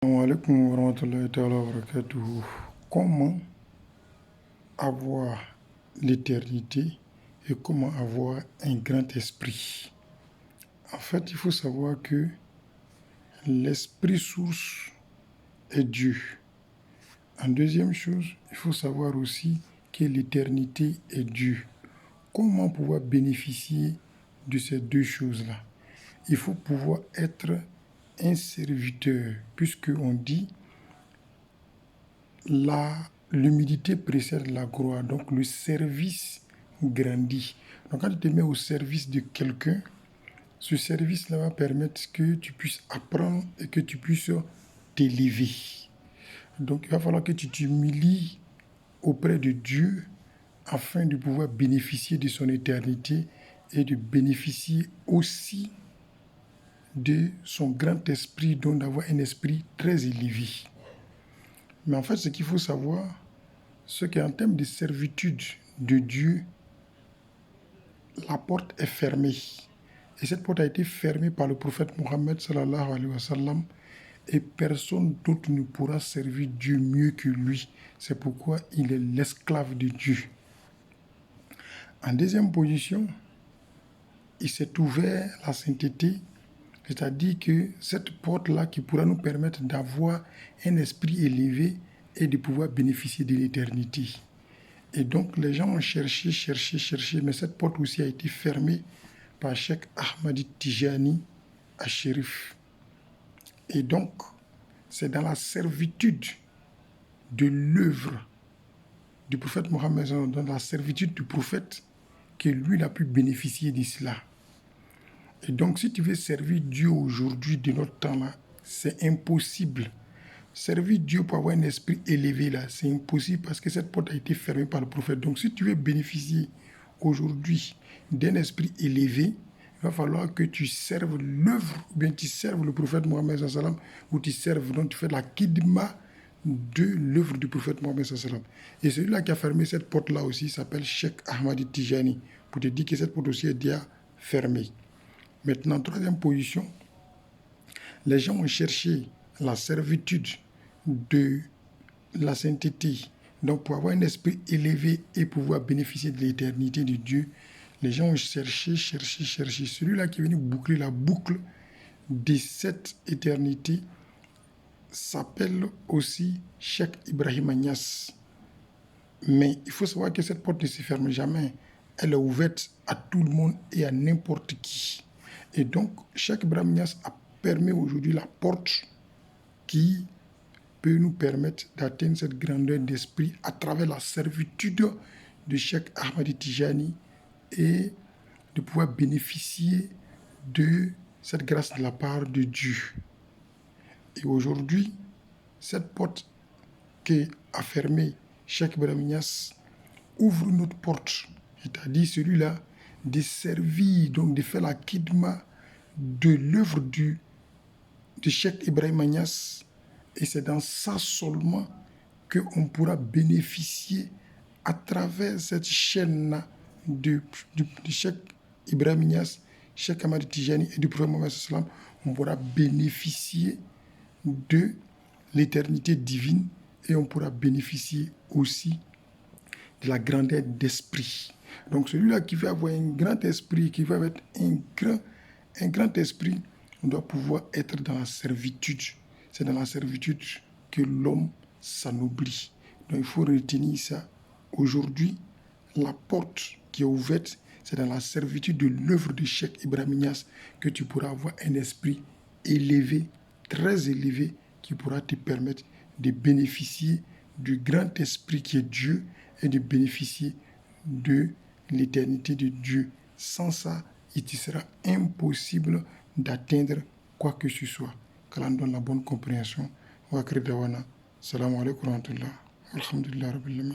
Assalamu alaikum warahmatullahi ta'ala wa barakatuhu. Comment avoir l'éternité et comment avoir un grand esprit? En fait, il faut savoir que l'esprit source est Dieu. En deuxième chose, il faut savoir aussi que l'éternité est Dieu. Comment pouvoir bénéficier de ces deux choses-là? Il faut pouvoir être un serviteur, puisqu'on dit l'humilité précède la gloire, donc le service grandit. Donc quand tu te mets au service de quelqu'un, ce service-là va permettre que tu puisses apprendre et que tu puisses t'élever. Donc il va falloir que tu t'humilies auprès de Dieu afin de pouvoir bénéficier de son éternité et de bénéficier aussi de son grand esprit, donc d'avoir un esprit très élevé. Mais en fait, ce qu'il faut savoir, c'est qu'en termes de servitude de Dieu, la porte est fermée. Et cette porte a été fermée par le prophète Mohammed sallallahu alayhi wa sallam, et personne d'autre ne pourra servir Dieu mieux que lui. C'est pourquoi il est l'esclave de Dieu. En deuxième position, il s'est ouvert la sainteté, c'est-à-dire que cette porte-là qui pourra nous permettre d'avoir un esprit élevé et de pouvoir bénéficier de l'éternité. Et donc les gens ont cherché, mais cette porte aussi a été fermée par Cheikh Ahmadi Tijani à Chérif. Et donc, c'est dans la servitude de l'œuvre du prophète Mohammed, dans la servitude du prophète, que lui a pu bénéficier de cela. Et donc, si tu veux servir Dieu aujourd'hui, de notre temps-là, c'est impossible. Servir Dieu pour avoir un esprit élevé, là, c'est impossible parce que cette porte a été fermée par le prophète. Donc, si tu veux bénéficier aujourd'hui d'un esprit élevé, il va falloir que tu serves l'œuvre, ou bien tu serves le prophète Mohammed sallam, ou tu serves, donc tu fais la kidma de l'œuvre du prophète Mohammed sallam. Et celui-là qui a fermé cette porte-là aussi s'appelle Cheikh Ahmadi Tijani, pour te dire que cette porte aussi est déjà fermée. Maintenant, troisième position, les gens ont cherché la servitude de la sainteté. Donc, pour avoir un esprit élevé et pouvoir bénéficier de l'éternité de Dieu, les gens ont cherché. Celui-là qui est venu boucler la boucle de cette éternité s'appelle aussi Cheikh Ibrahim Niass. Mais il faut savoir que cette porte ne se ferme jamais. Elle est ouverte à tout le monde et à n'importe qui. Et donc, Cheikh Ibrahim Niass a permis aujourd'hui la porte qui peut nous permettre d'atteindre cette grandeur d'esprit à travers la servitude de Cheikh Ahmadi Tijani et de pouvoir bénéficier de cette grâce de la part de Dieu. Et aujourd'hui, cette porte qu'a fermée Cheikh Ibrahim Niass ouvre notre porte, c'est-à-dire celui-là de servir, donc de faire la kidma de l'œuvre de Cheikh Ibrahim Niass. Et c'est dans ça seulement qu'on pourra bénéficier à travers cette chaîne de Cheikh Ibrahim Niass, Cheikh Ahmadi Tijani et du prophète Mohammed sallam, on pourra bénéficier de l'éternité divine et on pourra bénéficier aussi de la grandeur d'esprit. Donc celui-là qui veut avoir un grand esprit, qui veut avoir un grand esprit, on doit pouvoir être dans la servitude. C'est dans la servitude que l'homme s'anoblit. Donc il faut retenir ça. Aujourd'hui, la porte qui est ouverte, c'est dans la servitude de l'œuvre de Cheikh Ibrahim Niass que tu pourras avoir un esprit élevé, très élevé, qui pourra te permettre de bénéficier du grand esprit qui est Dieu et de bénéficier de l'éternité de Dieu. Sans ça, il te sera impossible d'atteindre quoi que ce soit. Qu'Allah donne la bonne compréhension. Wa akhir dawana. Salam alaikum wa rahmatullah. Alhamdulillah rabbil alamin.